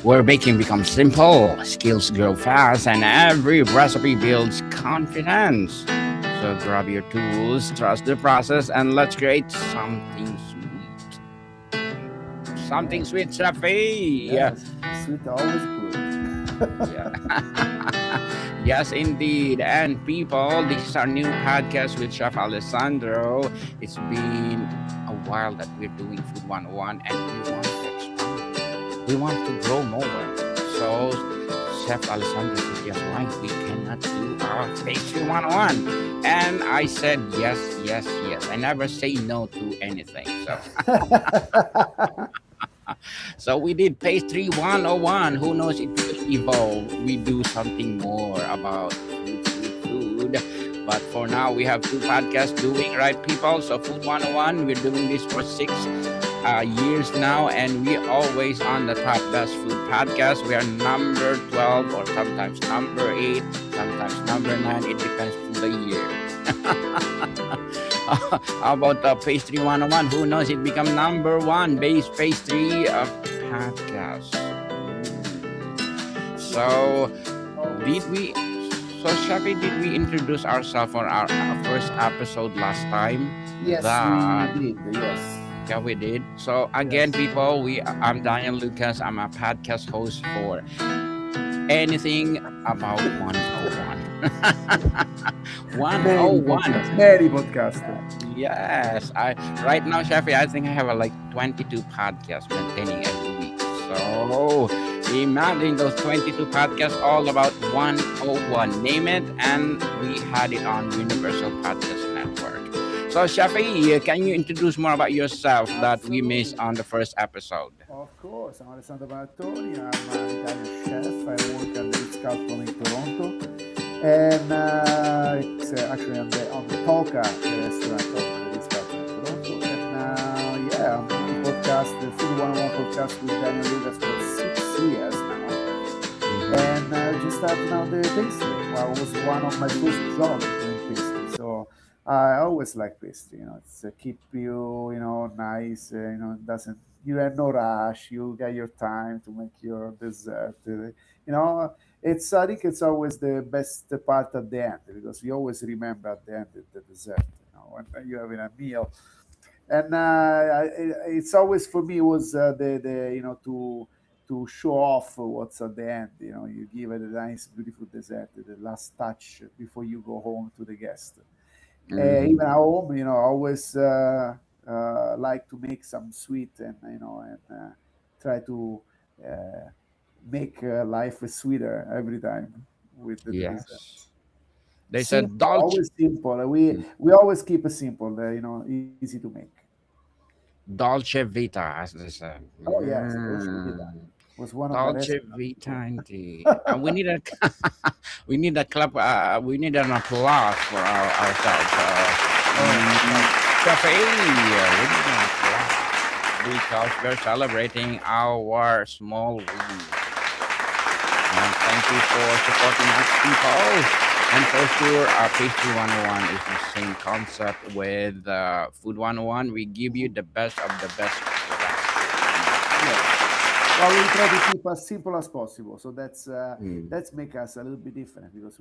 where baking becomes simple, skills grow fast, and every recipe builds confidence. So grab your tools, trust the process, and let's create something sweet. Something Yes, sweet, Shafi. Yeah. yes. Sweet always good. Yeah. Yes, indeed. And people, this is our new podcast with Chef Alessandro. It's been a while that we're doing Food 101 and we want to expand. We want to grow more. So Chef Alessandro suggests why we cannot do our pastry 101. And I said yes, yes, yes. I never say no to anything. So we did pastry 101. Who knows, it will evolve. We do something more about food. But for now, we have two podcasts doing, right, people? So Food 101, we're doing this for 6 years now, and we always on the top best food podcast. We are number 12 or sometimes number 8, sometimes number 9. It depends on the year. How about Pastry 101? Who knows? It become number one base pastry podcast. So, did we? So, Shafi, did we introduce ourselves on our first episode last time? Yes, we That did. Yes, yeah, we did. So again, yes. people, I'm Daniel Lucas. I'm a podcast host for anything about 101. Many 101. podcasts. Many podcasts. Yes, I right now, Shafi, I think I have like 22 podcasts maintaining every week. So imagine those 22 podcasts all about 101. Name it, and we had it on Universal Podcast Network. So, Shafi, can you introduce more about yourself that we missed on the first episode? Of course, I'm Alessandro Banattoni. I'm an Italian chef. I work at the Ritz-Carlton in Toronto. And it's actually on the Toka restaurant of the Ritz-Carlton in Toronto. And yeah, I'm doing podcast, the Food 101 podcast with Daniel Lucas for 6 years now. Mm-hmm. And just started now the pastry. Well, it was one of my first jobs doing pastry. So I always like pastry. It's keep you, nice. Doesn't you have no rush. You get your time to make your dessert. It's I think it's always the best part at the end because you always remember at the end the dessert. When you're having a meal, and it's always for me was the to show off what's at the end. You give it a nice, beautiful dessert, the last touch before you go home to the guest. Even at Mm-hmm. home, I always like to make some sweet and try to uh, make life sweeter every time with the dessert. Yes. They said Simple, Dolce, always simple. We always keep it simple, easy to make. Dolce Vita, as they said. Oh yes, Dolce Vita was one of my Dolce restaurants Vita, before. indeed. And we need a, we need a clap. We need an applause for ourselves. Oh, thanks. Cafe, we need an applause because we're celebrating our small win. And thank you for supporting us, people. And for sure, Pastry 101 is the same concept with Food 101. We give you the best of the best recipes. Yes. Well, we try to keep as simple as possible. So Mm. that's make us a little bit different because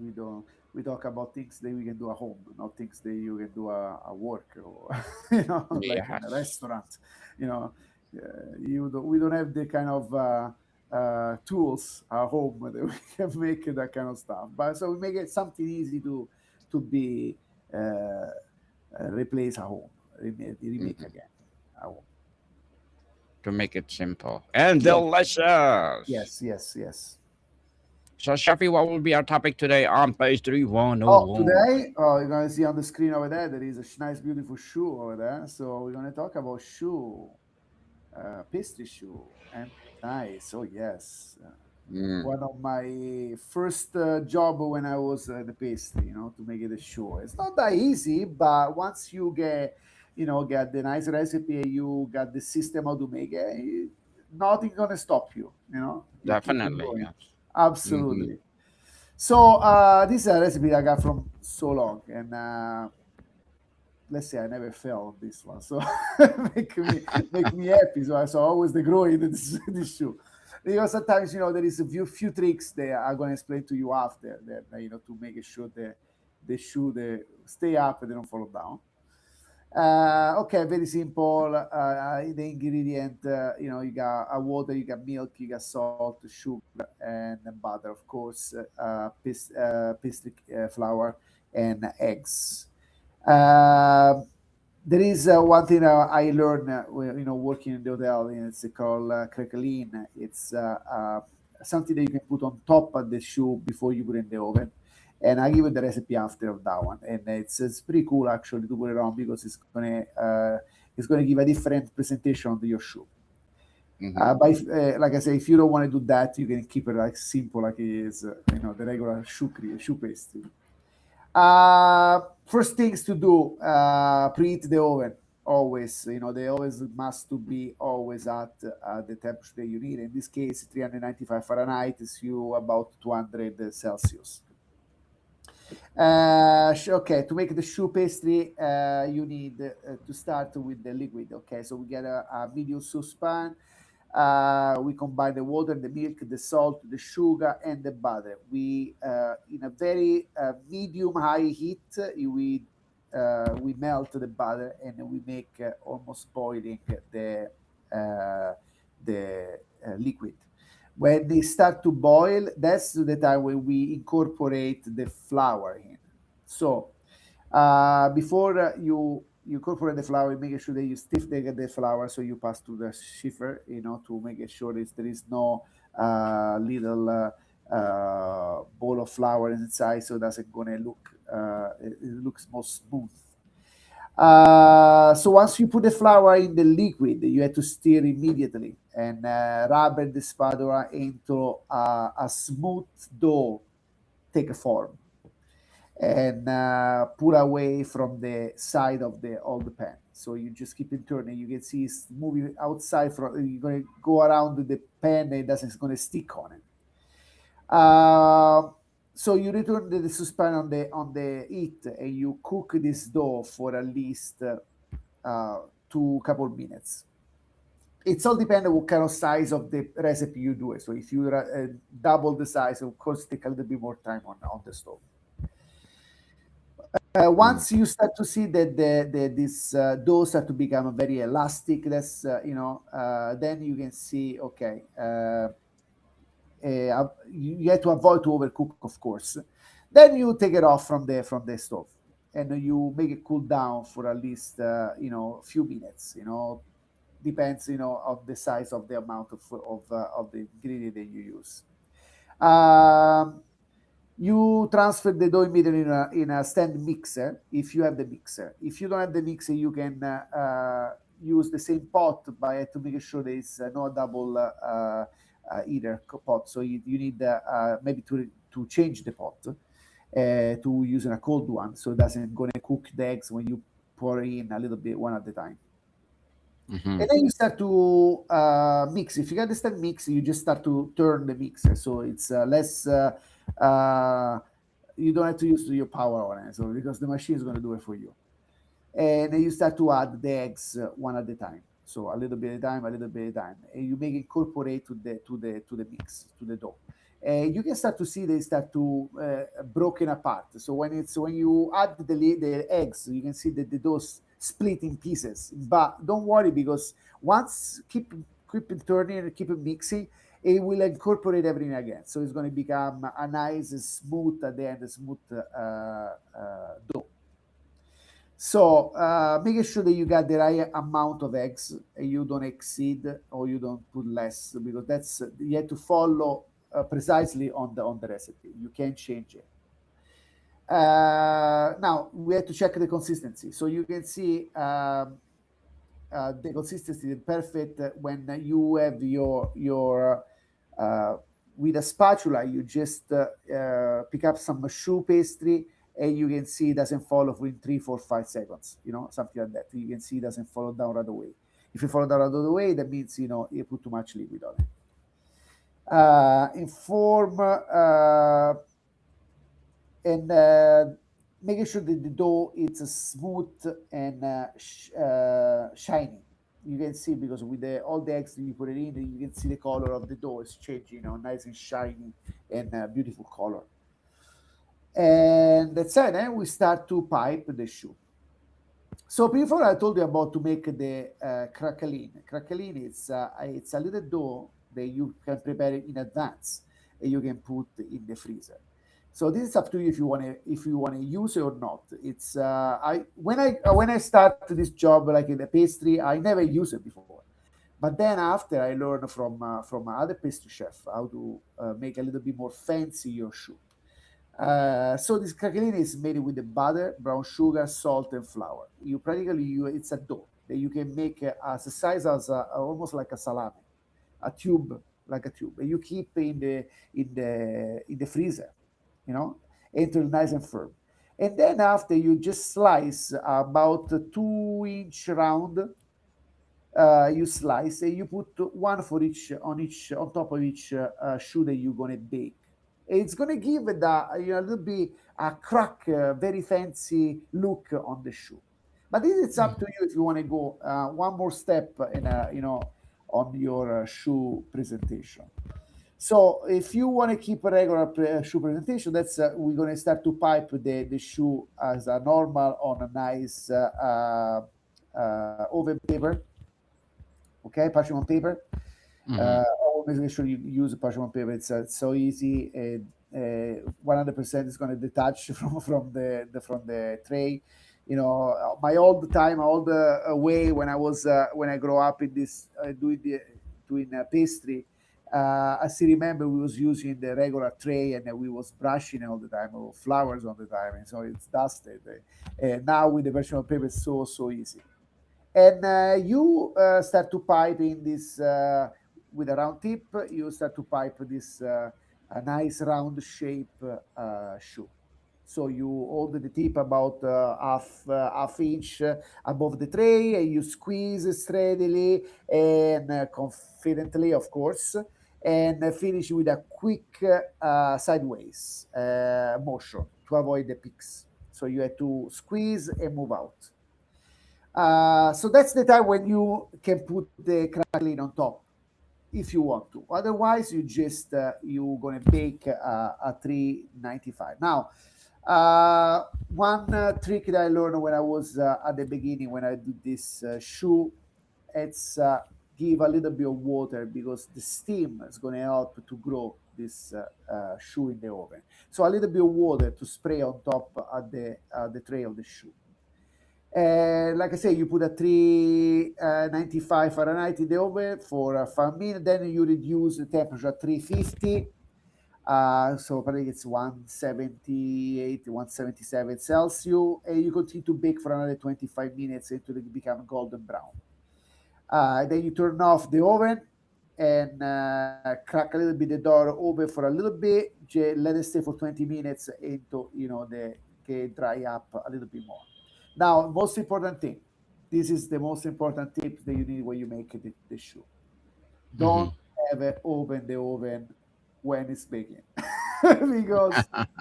we talk about things that we can do at home, not things that you can do at work or like in a Yes. restaurant. You know, we don't have the kind of tools at home that we can make that kind of stuff. But so we make it something easy to be replaced at home, remake Mhm. again at home. To make it simple and Yes, delicious. yes, yes, yes. So, Shafi, what will be our topic today on Pastry Oh, 101? today, you're gonna see on the screen over there, there is a nice, beautiful shoe over there. So we're gonna talk about shoe, pastry shoe, and nice. Oh yes, Mm. one of my first job when I was the pastry, to make it a shoe. It's not that easy, but once you get the nice recipe, you got the system how to make it, nothing gonna stop you. You keep on Definitely, going. yes. Hmm. Absolutely. So this is a recipe I got from so long, and let's say I never failed on this one, so make me happy. So I saw always the growing in this shoe. Because sometimes there is a few tricks that I'm going to explain to you after that, to make sure that the shoe they stay up and they don't fall down. Okay, very simple. The ingredient, you got water, you got milk, you got salt, sugar, and butter, of course, pastry flour, and eggs. Uh, there is one thing I learned, working in the hotel, and it's called crackling. It's something that you can put on top of the shoe before you put it in the oven. And I give you the recipe after of that one. And it's pretty cool actually to put it on because it's gonna give a different presentation of your shoe. Mm-hmm. Like I say, if you don't want to do that, you can keep it like simple, like it is, the regular shoe pastry. First things to do, preheat the oven. Always, the always must to be always at the temperature that you need. In this case, 395 Fahrenheit is you about 200 Celsius. Okay, to make the shoe pastry, you need to start with the liquid. Okay, so we get a medium saucepan. We combine the water, the milk, the salt, the sugar, and the butter. We, in a very medium high heat, we melt the butter and we make almost boiling uh, the liquid. When they start to boil, that's the time when we incorporate the flour in. So before you incorporate the flour, make sure that you stiff the flour so you pass through the shifter, to make sure that there is no little ball of flour inside, so that's gonna look it looks more smooth. So once you put the flour in the liquid, you have to stir immediately and rub the spatula into a smooth dough take a form and pull away from the side of the pan. So you just keep it turning. You can see it's moving outside. From you're gonna go around the pan and it doesn't. It's gonna stick on it. Uh, so you return the saucepan on the heat and you cook this dough for at least two couple minutes. It's all dependent what kind of size of the recipe you do it. So if you double the size, of course, take a little bit more time on the stove. Mm-hmm. Once you start to see that this dough start to become very elastic, that's then you can see, okay, you have to avoid to overcook, of course. Then you take it off from the stove and you make it cool down for at least a few minutes. Depends of the size of the amount of the ingredient that you use. Um, you transfer the dough immediately in a stand mixer if you have the mixer. If you don't have the mixer, you can use the same pot, but to make sure there is no double either pot. So you need maybe to change the pot to using a cold one, so it doesn't going to cook the eggs when you pour in a little bit one at a time. Mm-hmm. And then you start to mix. If you understand mix, you just start to turn the mixer, so it's less. Uh, you don't have to use your power on it, so because the machine is going to do it for you. And then you start to add the eggs one at a time. So a little bit at a time, a little bit at a time, and you make it incorporate to the mix to the dough. And you can start to see they start to broken apart. So when you add the eggs, you can see that the dough split in pieces. But don't worry because once keep it turning and keep it mixing, it will incorporate everything again. So it's going to become a nice smooth at the end, smooth dough. So making sure that you got the right amount of eggs and you don't exceed or you don't put less because that's you have to follow precisely on the recipe. You can't change it. Now we have to check the consistency. So you can see the consistency is perfect when you have your uh, with a spatula. You just pick up some shoe pastry and you can see it doesn't follow within 3 4 5 seconds, something like that. You can see it doesn't follow down right away. If you follow down right away, that means you put too much liquid on it. Inform and making sure that the dough is smooth and shiny. You can see because with all the eggs that you put it in, you can see the color of the dough is changing, nice and shiny and beautiful color. And that's it. Then we start to pipe the choux. So before I told you about to make the crackling. Crackling it's a little dough that you can prepare it in advance and you can put in the freezer. So this is up to you if you want to use it or not. It's I when I start this job like in the pastry, I never used it before. But then after I learned from other pastry chef how to make a little bit more fancy your choux. So this crackling is made with the butter, brown sugar, salt, and flour. It's a dough that you can make as a size as almost like a salami, a tube like a tube. And you keep in the freezer, you know, until nice and firm. And then after you just slice about 2 inch round, you slice and you put one for each on top of each shoe that you're gonna bake. It's gonna give it a little bit a crack, very fancy look on the shoe. But this is up to you if you want to go one more step in on your shoe presentation. So if you want to keep a regular shoe presentation, that's we're gonna start to pipe the shoe as a normal on a nice oven paper, okay, parchment paper. Mm-hmm. Always make sure you use a parchment paper. It's so easy. And 100% is going to detach from the tray. My old time, all the way when I was when I grow up in this doing pastry. I still remember we was using the regular tray and we was brushing all the time, or flowers all the time, and so it's dusted. And now with the parchment paper, it's so easy. And you start to pipe in this with a round tip. You start to pipe this a nice round shape shoe. So you hold the tip about half inch above the tray, and you squeeze steadily and confidently, of course, and finish with a quick sideways motion to avoid the peaks. So you have to squeeze and move out. So that's the time when you can put the crackling on top if you want to. Otherwise, you're gonna bake a 395. Now, one trick that I learned when I was at the beginning when I did this shoe, it's give a little bit of water because the steam is gonna help to grow this shoe in the oven. So a little bit of water to spray on top at the tray of the shoe. Like I say, you put a 395 Fahrenheit in the oven for 5 minutes. Then you reduce the temperature at 350. So probably it's 178, 177 Celsius. And you continue to bake for another 25 minutes until it become golden brown. Then you turn off the oven and crack a little bit the door open for a little bit. Let it stay for 20 minutes until the get dry up a little bit more. Now, most important thing. This is the most important tip that you need when you make the shoe. Don't Mm-hmm. ever open the oven when it's baking because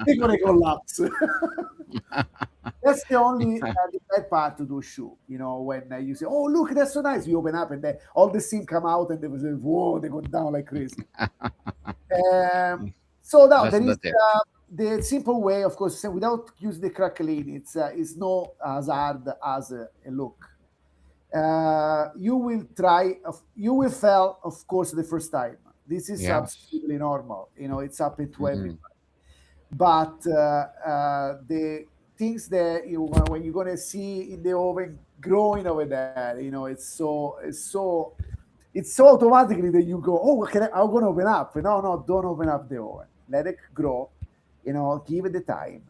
they're gonna collapse. That's the only the bad part to do shoe. When you say, "Oh, look, that's so nice," you open up and then all the steam come out and they was whoa, they go down like crazy. Um, so now That's there the is tip. the simple way, of course, without using the crackling. It's not as hard as a look. You will fail, of course, the first time. This is Yes. absolutely normal. It's happened to everybody. Mm-hmm. But the things that when you're gonna see in the oven growing over there, it's so automatically that you go, oh, I'm gonna open up. No, don't open up the oven. Let it grow. Give it the time,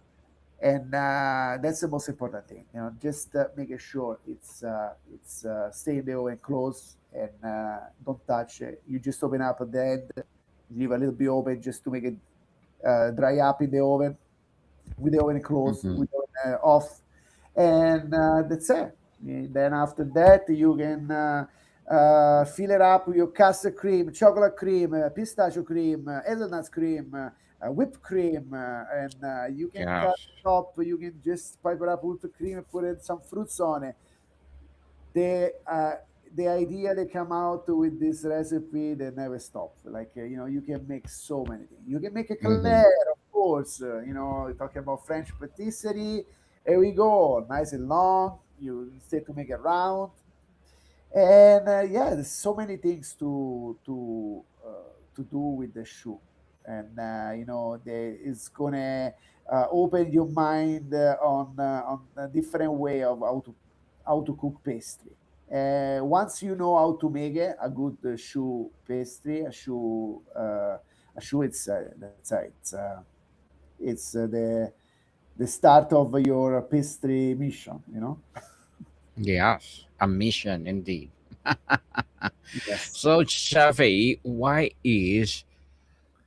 and that's the most important thing. Just making sure it's stay in the oven close and don't touch it. You just open up at the end, leave a little bit open just to make it dry up in the oven with the oven closed, Mm-hmm. with the oven off, and that's it. And then after that, you can fill it up with your custard cream, chocolate cream, pistachio cream, hazelnut cream, whipped cream, and you can cut Gosh. top. You can just pipe it up with the cream and put in some fruits on it. The the idea they come out with this recipe, they never stop. Like you can make so many things. You can make eclair, Mm-hmm. of course. Talking about French patisserie. Here we go, nice and long. You instead to make it round, and yeah, there's so many things to do with the shoe, and it's gonna open your mind on a different way of how to cook pastry. Once you know how to make it, a good shoe pastry, a shoe, it's the start of your pastry mission. Yes, a mission indeed. Yes. So, Shafi, why is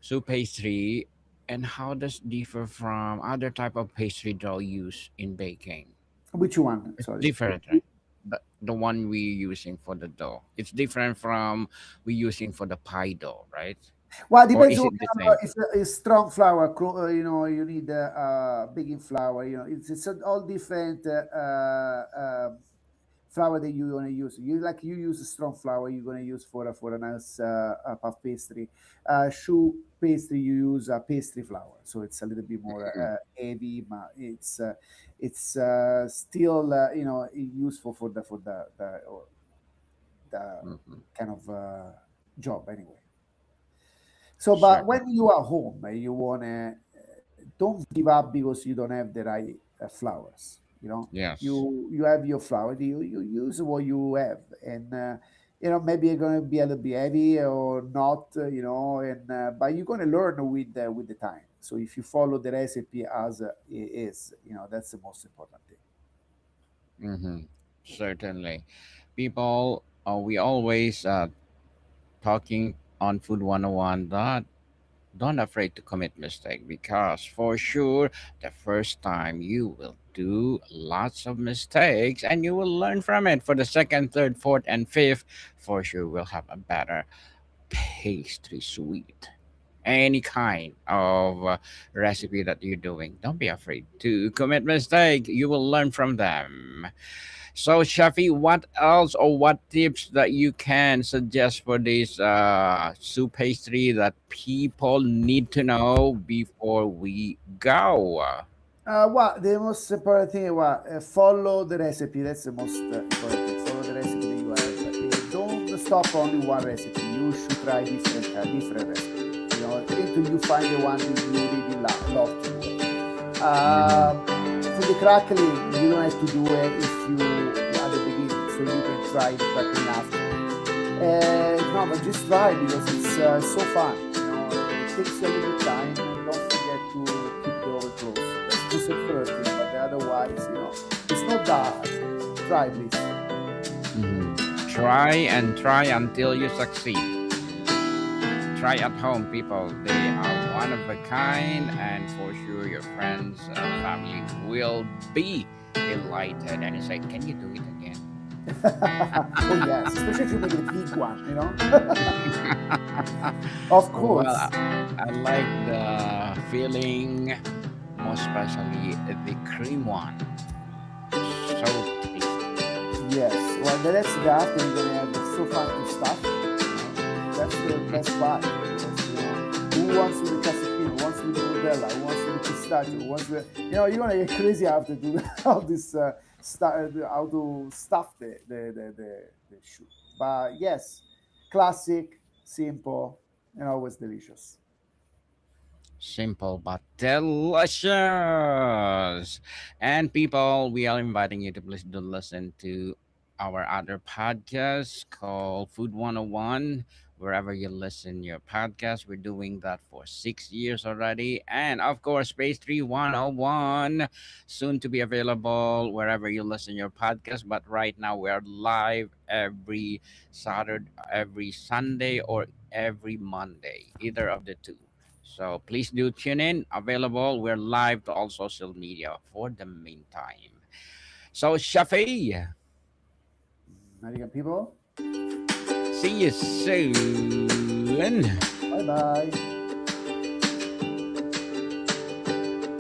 soup pastry and how does it differ from other type of pastry dough used in baking? Which one? It's Sorry. different, right? The one we using for the dough. It's different from we using for the pie dough, right? Well, it Or depends is what it the kind of. same? It's strong flour. You need baking flour. It's all different flour that you want to use. You use a strong flour. You're gonna use for a nice puff pastry. Shoe pastry. You use pastry flour, so it's a little bit more heavy, but it's still useful for the Mm-hmm. kind of job anyway. So, but Certain. when you are home, you wanna don't give up because you don't have the right flowers. Yes. You have your flower. You use what you have, and maybe you're gonna be a little bit heavy or not. And but you're gonna learn with the time. So if you follow the recipe as it is, that's the most important thing. Mm-hmm. Certainly. People, we always talking on Food 101 that don't afraid to commit mistake because for sure the first time you will do lots of mistakes and you will learn from it for the second, third, fourth, and fifth. For sure we'll have a better pastry sweet. Any kind of recipe that you're doing, don't be afraid to commit mistake. You will learn from them. So, Shafi, what else or what tips that you can suggest for this soup pastry that people need to know before we go? The most important thing, follow the recipe. That's the most important thing. Follow the recipe that you have. Don't stop only one recipe. You should try different recipe. Until you find the one that you really love to do it. Mm-hmm. For the crackling, you don't have to do it if you at the beginning, so you can try the crackling after. No, but just try because it's so fun. It takes a little time, and don't forget to keep the oven closed. That's just the first thing, but otherwise, it's not that hard. Try, please. Mm-hmm. Try and try until you succeed. Try at home, people. They are one of a kind, and for sure, your friends and family will be delighted. And you say, "Can you do it again?" Oh yes, especially if you make it a big one. Of Well, course. I like the feeling, most especially the cream one. So tasty. Yes. Well, the next that, and you're gonna have so fun to stuff. That's the best part because who wants with the casapino, who wants with the Nutella, who wants with the pistachio, who wants with you're gonna get crazy after do all this how to stuff the shoe. But yes, classic, simple, and always delicious. Simple but delicious. And people, we are inviting you to please do listen to our other podcast called Food 101. Wherever you listen your podcast, we're doing that for 6 years already. And of course, Pastry 101, soon to be available wherever you listen your podcast. But right now, we are live every Saturday, every Sunday, or every Monday, either of the two. So please do tune in. Available. We're live to all social media for the meantime. So Shafi, American people, see you soon. bye bye.